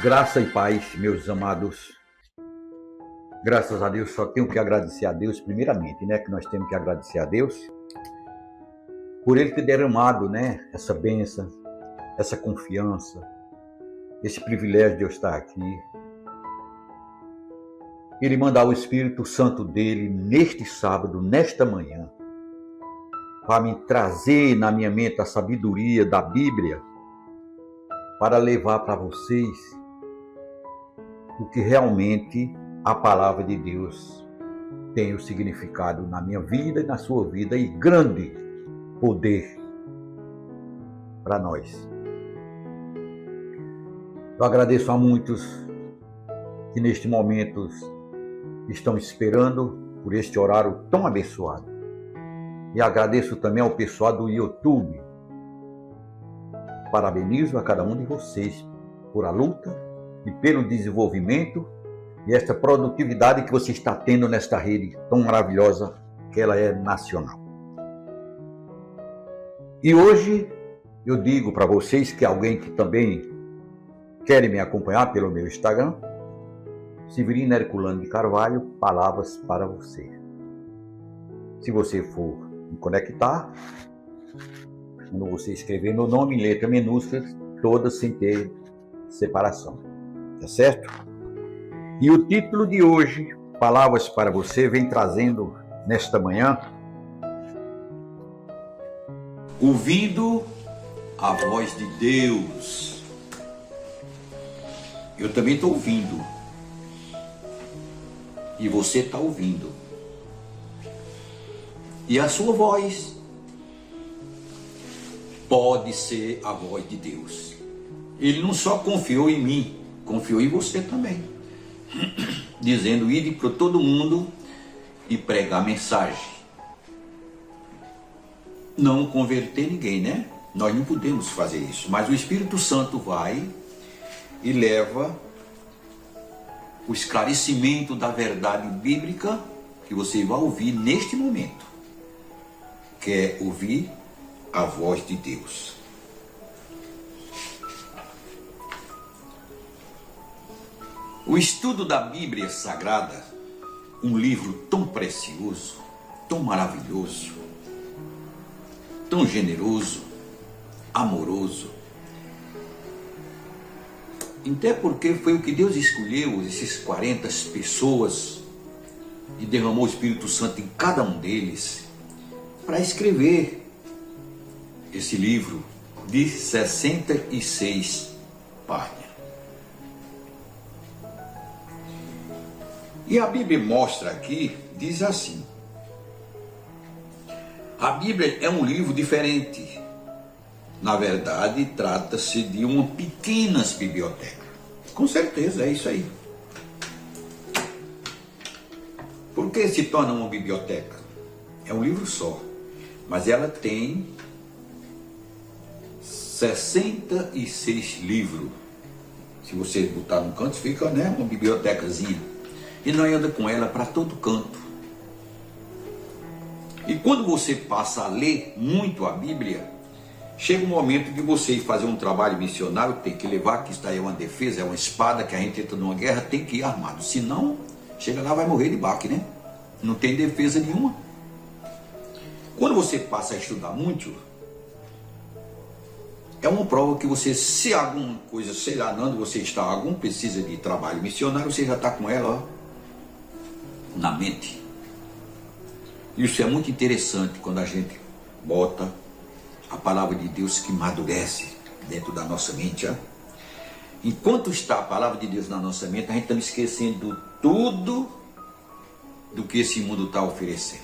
Graça e paz, meus amados. Graças a Deus, só tenho que agradecer a Deus primeiramente, né? Que nós temos que agradecer a Deus por Ele ter derramado, né? Essa bênção, essa confiança, esse privilégio de eu estar aqui. Ele mandar o Espírito Santo dele neste sábado, nesta manhã, para me trazer na minha mente a sabedoria da Bíblia, para levar para vocês o que realmente a palavra de Deus tem o significado na minha vida e na sua vida, e grande poder para nós. Eu agradeço a muitos que neste momento estão esperando por este horário tão abençoado. E agradeço também ao pessoal do YouTube. Parabenizo a cada um de vocês por a luta e pelo desenvolvimento e esta produtividade que você está tendo nesta rede tão maravilhosa que ela é nacional. E hoje eu digo para vocês que alguém que também quer me acompanhar pelo meu Instagram, Severino Herculano de Carvalho, palavras para você. Se você for me conectar, quando você escrever meu nome em letras minúsculas, todas sem ter separação. Tá certo? E o título de hoje, Palavras para você, vem trazendo nesta manhã: ouvindo a voz de Deus. Eu também estou ouvindo. E você está ouvindo. E a sua voz pode ser a voz de Deus. Ele não só confiou em mim, confiou em você também. Dizendo, ide para todo mundo e pregar a mensagem. Não converter ninguém, né? Nós não podemos fazer isso. Mas o Espírito Santo vai e leva o esclarecimento da bíblica que você vai ouvir neste momento. Quer ouvir a voz de Deus. O estudo da Bíblia Sagrada, um livro tão precioso, tão maravilhoso, tão generoso, amoroso. Até porque foi o que Deus escolheu, esses 40 pessoas, e derramou o Espírito Santo em cada um deles, para escrever esse livro de 66 páginas. E a Bíblia mostra aqui, diz assim: a Bíblia é um livro diferente. Na verdade, trata-se de uma pequena biblioteca. Com certeza, é isso aí. Por que se torna uma biblioteca? É um livro só, mas ela tem 66 livros. Se você botar no canto, fica, né, uma bibliotecazinha. E nós andamos com ela para todo canto. E quando você passa a ler muito a Bíblia, chega um momento de você ir fazer um trabalho missionário, tem que levar, que isso daí é uma defesa, é uma espada, que a gente entra numa guerra, tem que ir armado. Senão, chega lá, vai morrer de baque, né? Não tem defesa nenhuma. Quando você passa a estudar muito, é uma prova que você, se alguma coisa, sei lá, não, você está, algum precisa de trabalho missionário, você já está com ela, ó, na mente. Isso é muito interessante quando a gente bota a palavra de Deus que amadurece dentro da nossa mente. Ó. Enquanto está a palavra de Deus na nossa mente, a gente está esquecendo tudo do que esse mundo está oferecendo.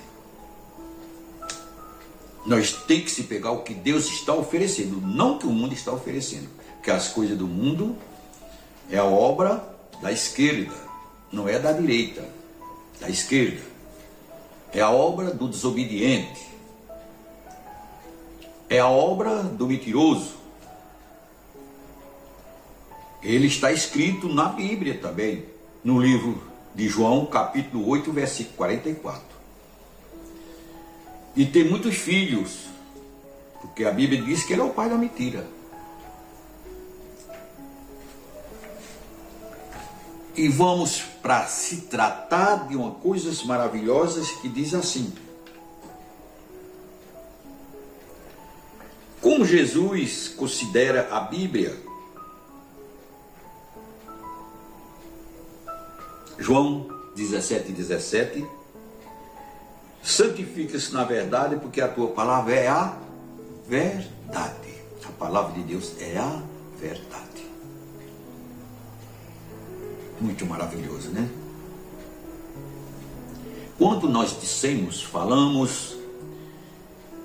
Nós temos que se pegar o que Deus está oferecendo, não o que o mundo está oferecendo. Porque as coisas do mundo é a obra da esquerda, não é da direita, da esquerda. É a obra do desobediente. É a obra do mentiroso. Ele está escrito na Bíblia também, no livro de João, capítulo 8, versículo 44. E tem muitos filhos, porque a Bíblia diz que ele é o pai da mentira. E vamos para se tratar de uma coisas maravilhosas que diz assim: como Jesus considera a Bíblia. João 17:17, santifica-se na verdade, porque a tua palavra é a verdade. A palavra de Deus é a verdade. Muito maravilhoso, né? Quando nós dissemos, falamos,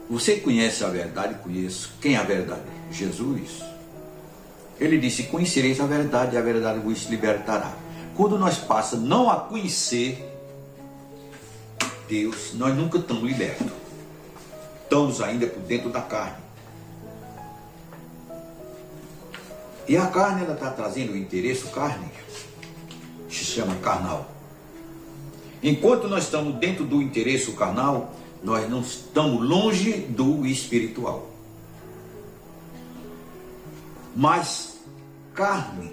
você conhece a verdade? Conheço. Quem é a verdade? Jesus. Ele disse: conhecereis a verdade, e a verdade vos libertará. Quando nós passamos não a conhecer Deus, nós nunca estamos libertos. Estamos ainda por dentro da carne. E a carne, ela está trazendo o interesse, carne, se chama carnal. Enquanto nós estamos dentro do interesse carnal, nós não estamos longe do espiritual. Mas carne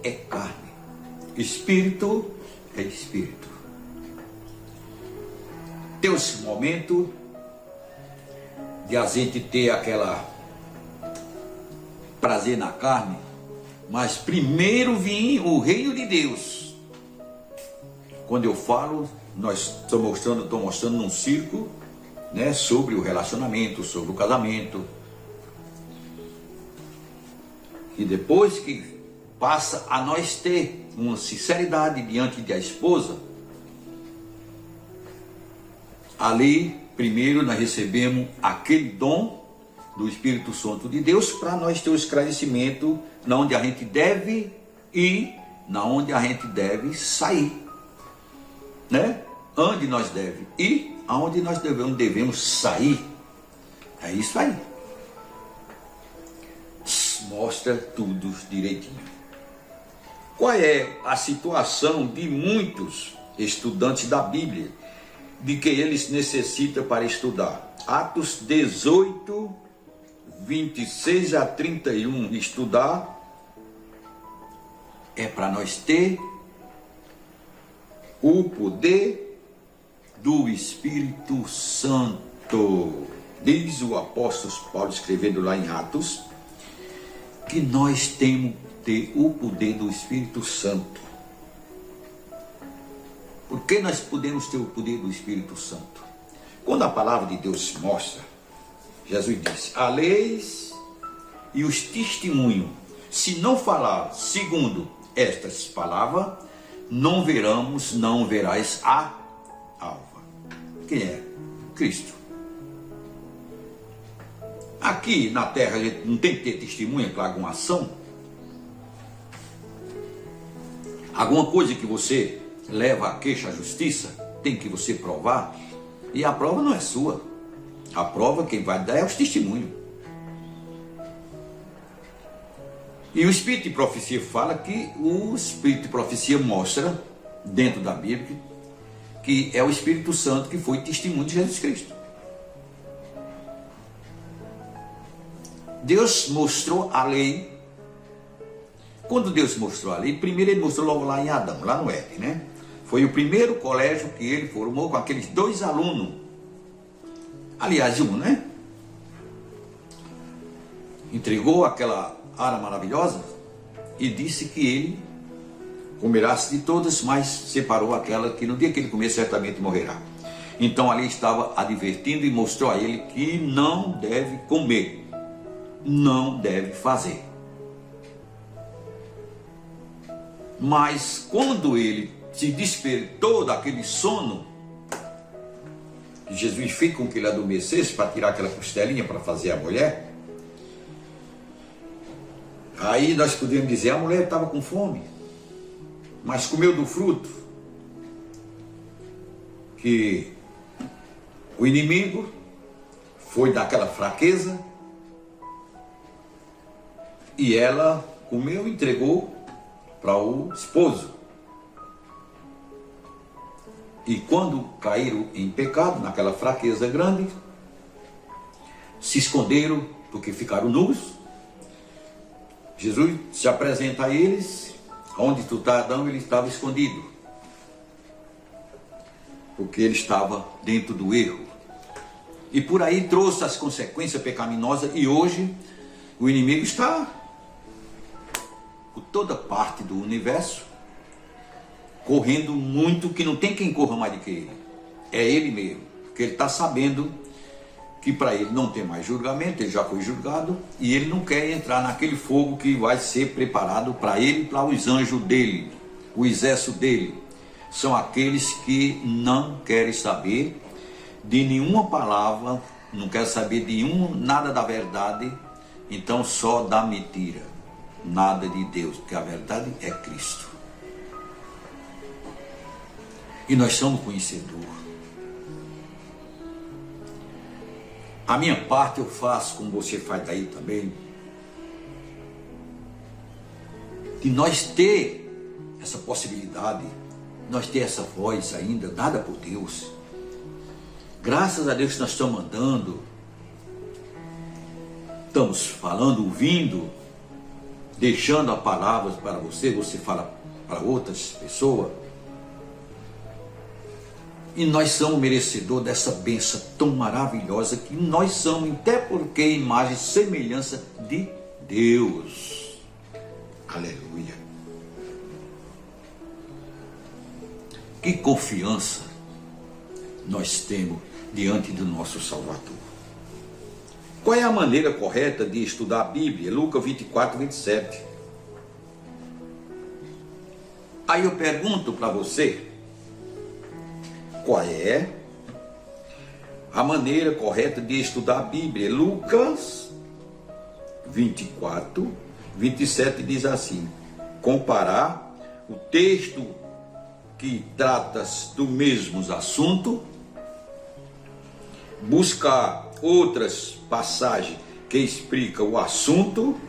é carne, espírito é espírito. Tem esse momento de a gente ter aquela prazer na carne, mas primeiro vem o reino de Deus. Quando eu falo, estou mostrando num círculo, né, sobre o relacionamento, sobre o casamento. E depois que passa a nós ter uma sinceridade diante da esposa, ali primeiro nós recebemos aquele dom do Espírito Santo de Deus para nós ter o esclarecimento na onde a gente deve ir, na onde a gente deve sair, né? Onde nós devemos ir, aonde nós devemos sair. É isso aí. Mostra tudo direitinho. Qual é a situação de muitos estudantes da Bíblia, de que eles necessitam para estudar? Atos 18, 26 a 31, estudar é para nós ter o poder do Espírito Santo. Diz o apóstolo Paulo, escrevendo lá em Atos, que nós temos que ter o poder do Espírito Santo. Por que nós podemos ter o poder do Espírito Santo? Quando a palavra de Deus mostra, Jesus disse: a lei e os testemunhos, se não falar segundo estas palavras, não verás a alva. Quem é? Cristo. Aqui na terra a gente não tem que ter testemunha para alguma ação. Alguma coisa que você leva a queixa à justiça, tem que você provar. E a prova não é sua. A prova quem vai dar é os testemunhos. E o Espírito de Profecia fala que o Espírito de Profecia mostra, dentro da Bíblia, que é o Espírito Santo que foi testemunho de Jesus Cristo. Deus mostrou a lei. Quando Deus mostrou a lei, primeiro ele mostrou logo lá em Adão, lá no Éden, né? Foi o primeiro colégio que ele formou com aqueles 2 alunos. Aliás, um, né? Entregou aquela ara maravilhosa e disse que ele comerá-se de todas, mas separou aquela que no dia que ele comer certamente morrerá. Então ali estava advertindo e mostrou a ele que não deve comer, não deve fazer. Mas quando ele se despertou daquele sono, que Jesus fez com que ele adormecesse para tirar aquela costelinha para fazer a mulher, aí nós podemos dizer, a mulher estava com fome, mas comeu do fruto que o inimigo foi daquela fraqueza e ela comeu e entregou para o esposo. E quando caíram em pecado, naquela fraqueza grande, se esconderam porque ficaram nus. Jesus se apresenta a eles Onde tu está, Adão, ele estava escondido. Porque ele estava dentro do erro. E por aí trouxe as consequências pecaminosas. E hoje o inimigo está por toda parte do universo, correndo muito, que não tem quem corra mais do que ele. É ele mesmo. Porque ele está sabendo que para ele não tem mais julgamento, ele já foi julgado, e ele não quer entrar naquele fogo que vai ser preparado para ele e para os anjos dele, o exército dele. São aqueles que não querem saber de nenhuma palavra, não querem saber de nada da verdade, então só da mentira, nada de Deus, porque a verdade é Cristo. E nós somos conhecedores. A minha parte eu faço, como você faz daí também, de nós ter essa possibilidade, nós ter essa voz ainda dada por Deus. Graças a Deus que nós estamos andando, estamos falando, ouvindo, deixando a palavra para você, você fala para outras pessoas. E nós somos merecedores dessa bênção tão maravilhosa que nós somos, até porque imagem e semelhança de Deus. Aleluia. Que confiança nós temos diante do nosso Salvador. Qual é a maneira correta de estudar a Bíblia? Lucas 24, 27. Aí eu pergunto para você, qual é a maneira correta de estudar a Bíblia? Lucas 24, 27 diz assim: comparar o texto que trata do mesmo assunto, buscar outras passagens que explicam o assunto,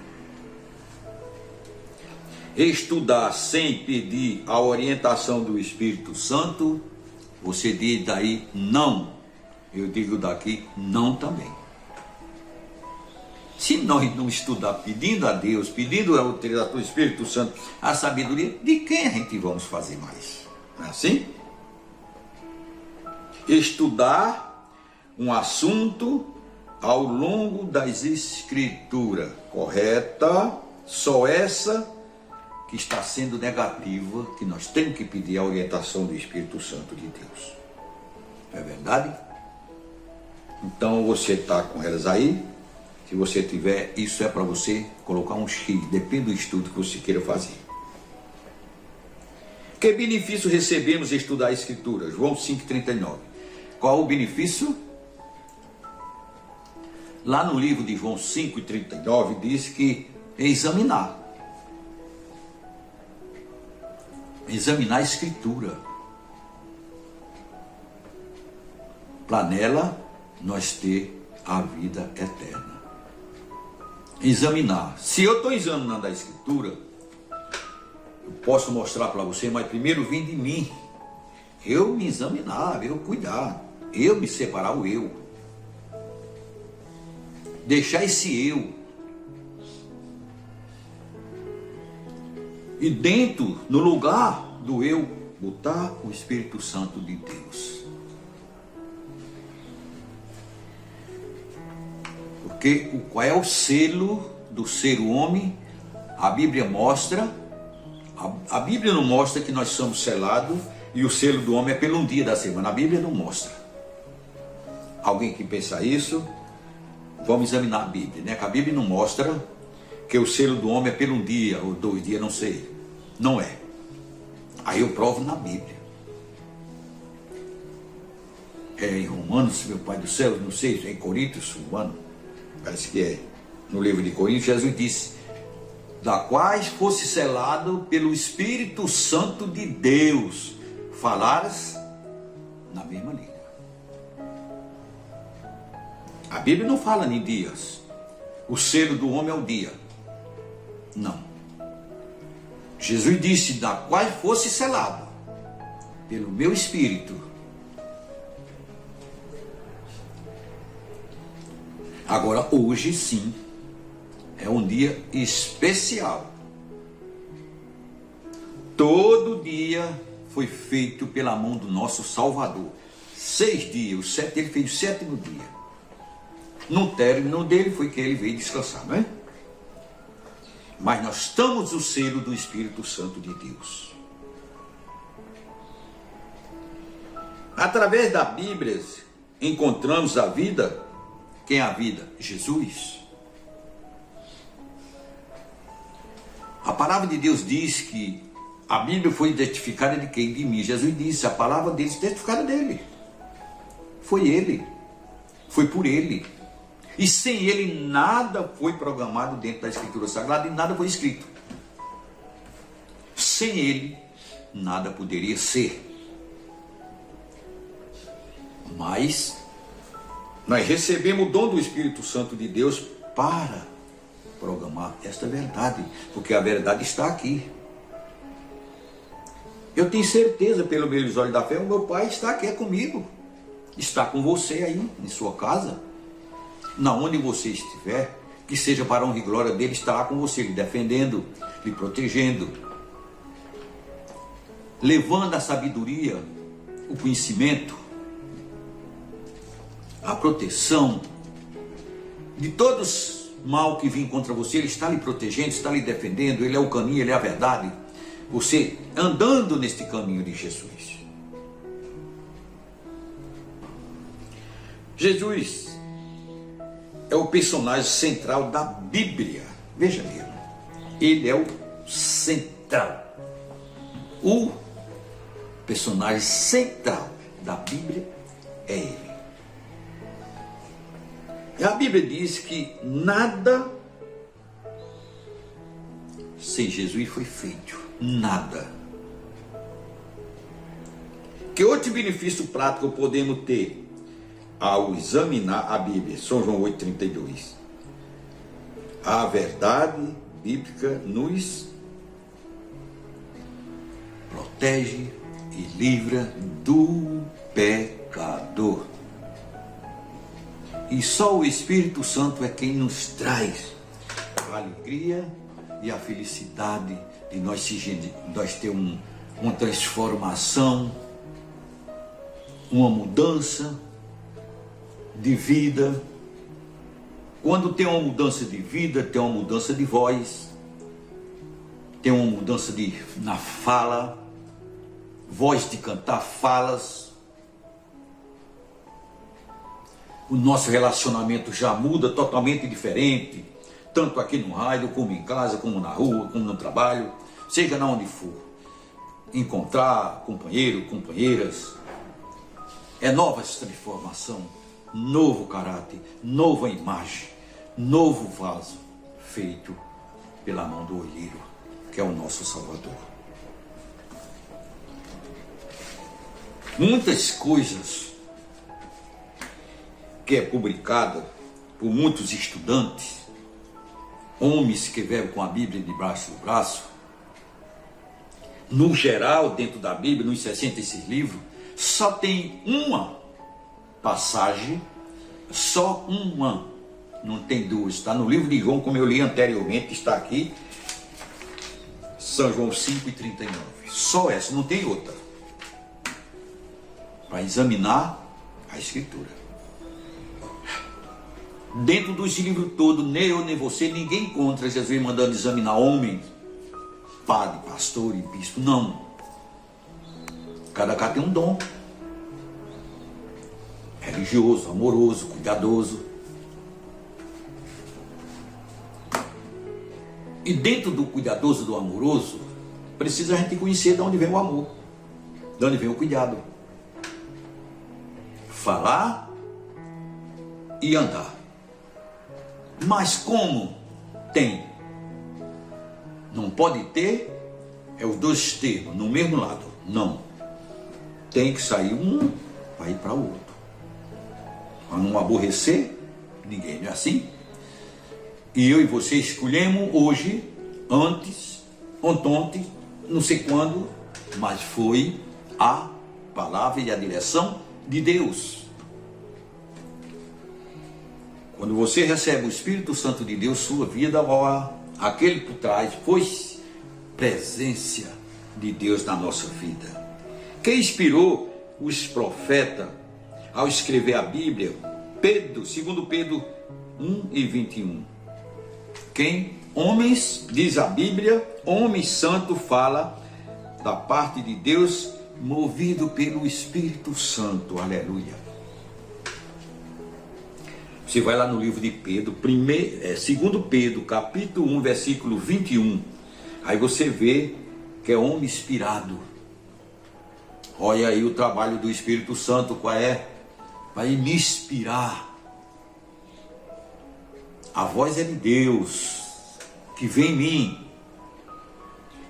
estudar sem pedir a orientação do Espírito Santo. Você diz daí não, eu digo daqui não também. Se nós não estudar pedindo a Deus, pedindo a utilização do Espírito Santo, a sabedoria, de quem a gente vamos fazer mais? Não é assim? Estudar um assunto ao longo das Escrituras, correta, só essa que está sendo negativa, que nós temos que pedir a orientação do Espírito Santo de Deus. Não é verdade? Então você está com elas aí. Se você tiver, isso é para você colocar um X, depende do estudo que você queira fazer. Que benefício recebemos em estudar a Escritura? João 5,39. Qual o benefício? Lá no livro de João 5,39 diz que é examinar a Escritura, para nela nós ter a vida eterna. Examinar. Se eu estou examinando a Escritura, eu posso mostrar para você, mas primeiro vem de mim. Eu me examinar, eu cuidar, eu me separar o eu. Deixar esse eu. E dentro, no lugar do eu, botar o Espírito Santo de Deus. Porque qual é o selo do ser homem? A Bíblia mostra, a Bíblia não mostra que nós somos selados e o selo do homem é pelo um dia da semana. A Bíblia não mostra. Alguém que pensa isso, vamos examinar a Bíblia, né? Que a Bíblia não mostra que o selo do homem é pelo um dia ou 2 dias, não sei. Não é. Aí eu provo na Bíblia. É em Romanos, meu Pai do céu, não sei, é em Coríntios, Romano, parece que é no livro de Coríntios, Jesus disse: da quais fosse selado pelo Espírito Santo de Deus, falares na mesma língua. A Bíblia não fala em dias. O selo do homem é o dia. Não. Jesus disse: da qual fosse selado pelo meu Espírito. Agora, hoje sim, é um dia especial. todo dia foi feito pela mão do nosso Salvador. 6 dias, o 7 ele fez o 7º dia. No término dele foi que ele veio descansar, não é? Mas nós estamos o selo do Espírito Santo de Deus. Através da Bíblia encontramos a vida. Quem é a vida? Jesus. A palavra de Deus diz que a Bíblia foi identificada de quem? De mim. Jesus disse, a palavra dele foi identificada dele. Foi ele. Foi por ele. E sem ele nada foi programado dentro da Escritura Sagrada e nada foi escrito. Sem ele nada poderia ser. Mas nós recebemos o dom do Espírito Santo de Deus para programar esta verdade, porque a verdade está aqui. Eu tenho certeza, pelo meus olhos da fé, o meu Pai está aqui comigo, está com você aí, em sua casa, na onde você estiver, que seja para a honra e glória dele, estará com você, lhe defendendo, lhe protegendo, levando a sabedoria, o conhecimento, a proteção de todos mal que vem contra você. Ele está lhe protegendo, está lhe defendendo. Ele é o caminho, ele é a verdade. Você andando neste caminho de Jesus. Jesus é o personagem central da Bíblia. Veja mesmo, ele é o central, o personagem central da Bíblia é ele. E a Bíblia diz que nada sem Jesus foi feito. Nada. Que outro benefício prático podemos ter ao examinar a Bíblia? São João 8,32. A verdade bíblica nos protege e livra do pecador. E só o Espírito Santo é quem nos traz a alegria e a felicidade de nós ter uma transformação, uma mudança de vida. Quando tem uma mudança de vida, tem uma mudança de voz, tem uma mudança na fala, voz de cantar, falas. O nosso relacionamento já muda totalmente diferente, tanto aqui no rádio, como em casa, como na rua, como no trabalho, seja na onde for. Encontrar companheiro, companheiras, é nova transformação, novo caráter, nova imagem, novo vaso, feito pela mão do olheiro, que é o nosso Salvador. Muitas coisas que é publicada por muitos estudantes, homens que vivem com a Bíblia debaixo do braço, no geral, dentro da Bíblia, nos 66 livros, só tem uma passagem, só uma, não tem duas, está no livro de João, como eu li anteriormente, está aqui, São João 5,39, só essa, não tem outra, para examinar a Escritura. Dentro dos livros todos, nem eu nem você, ninguém encontra Jesus mandando examinar homem, padre, pastor e bispo. Não. Cada cara tem um dom. Religioso, amoroso, cuidadoso. E dentro do cuidadoso, do amoroso, precisa a gente conhecer de onde vem o amor, de onde vem o cuidado. Falar e andar. Mas como tem, não pode ter, é os dois termos, no mesmo lado, não. Tem que sair um para ir para o outro. Para não aborrecer ninguém, não é assim? E eu e você escolhemos hoje, antes, ontem, não sei quando, mas foi a palavra e a direção de Deus. Quando você recebe o Espírito Santo de Deus, sua vida, aquele por trás, foi presença de Deus na nossa vida. Quem inspirou os profetas ao escrever a Bíblia? Pedro, segundo Pedro 1:21. Quem? Homens, diz a Bíblia, homem santo fala da parte de Deus, movido pelo Espírito Santo. Aleluia. Você vai lá no livro de Pedro, segundo Pedro, capítulo 1, versículo 21. Aí você vê que é homem inspirado. Olha aí o trabalho do Espírito Santo, qual é? Vai me inspirar. A voz é de Deus, que vem em mim.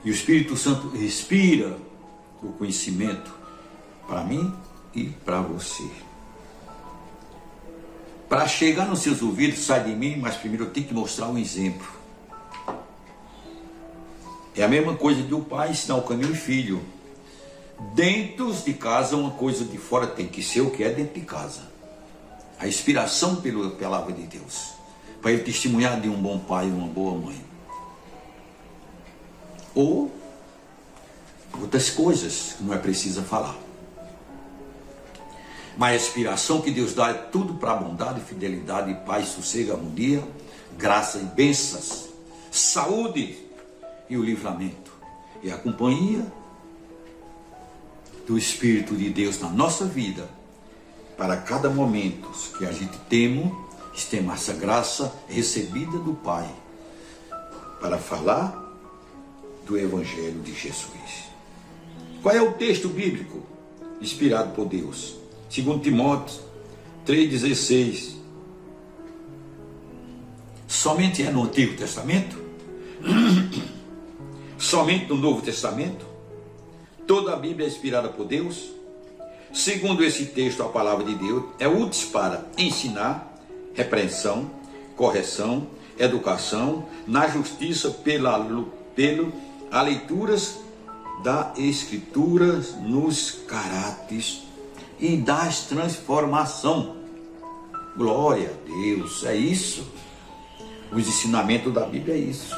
E o Espírito Santo respira o conhecimento para mim e para você. Para chegar nos seus ouvidos, sai de mim, mas primeiro eu tenho que mostrar um exemplo. É a mesma coisa de um pai ensinar o caminho do filho. Dentro de casa, uma coisa de fora tem que ser o que é dentro de casa. A inspiração pela palavra de Deus. Para ele testemunhar de um bom pai e uma boa mãe. Ou outras coisas que não é preciso falar. Mas a inspiração que Deus dá é tudo para a bondade, fidelidade, paz, sossego, harmonia, graça e bênçãos, saúde e o livramento. E a companhia do Espírito de Deus na nossa vida, para cada momento que a gente temos essa graça recebida do Pai, para falar do Evangelho de Jesus. Qual é o texto bíblico inspirado por Deus? 2 Timóteo 3,16. Somente é no Antigo Testamento? Somente no Novo Testamento? Toda a Bíblia é inspirada por Deus? Segundo esse texto, a palavra de Deus é útil para ensinar, repreensão, correção, educação, na justiça, pela leituras da Escritura, nos caráteres e das transformação. Glória a Deus, é isso. Os ensinamentos da Bíblia é isso.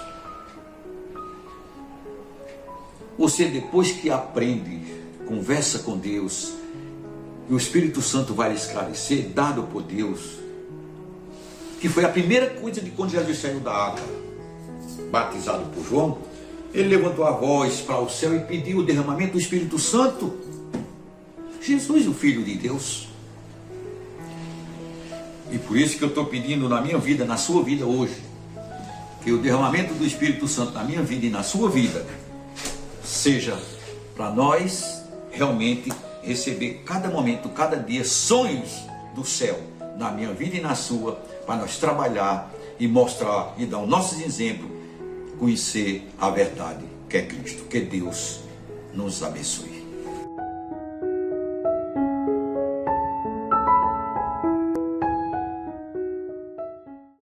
Você, depois que aprende, conversa com Deus, e o Espírito Santo vai lhe esclarecer, dado por Deus, que foi a primeira coisa de quando Jesus saiu da água, batizado por João, ele levantou a voz para o céu e pediu o derramamento do Espírito Santo. Jesus, o Filho de Deus. E por isso que eu estou pedindo na minha vida, na sua vida hoje, que o derramamento do Espírito Santo na minha vida e na sua vida seja para nós realmente receber cada momento, cada dia, sonhos do céu na minha vida e na sua, para nós trabalhar e mostrar e dar os nossos exemplos, conhecer a verdade que é Cristo. Que Deus nos abençoe.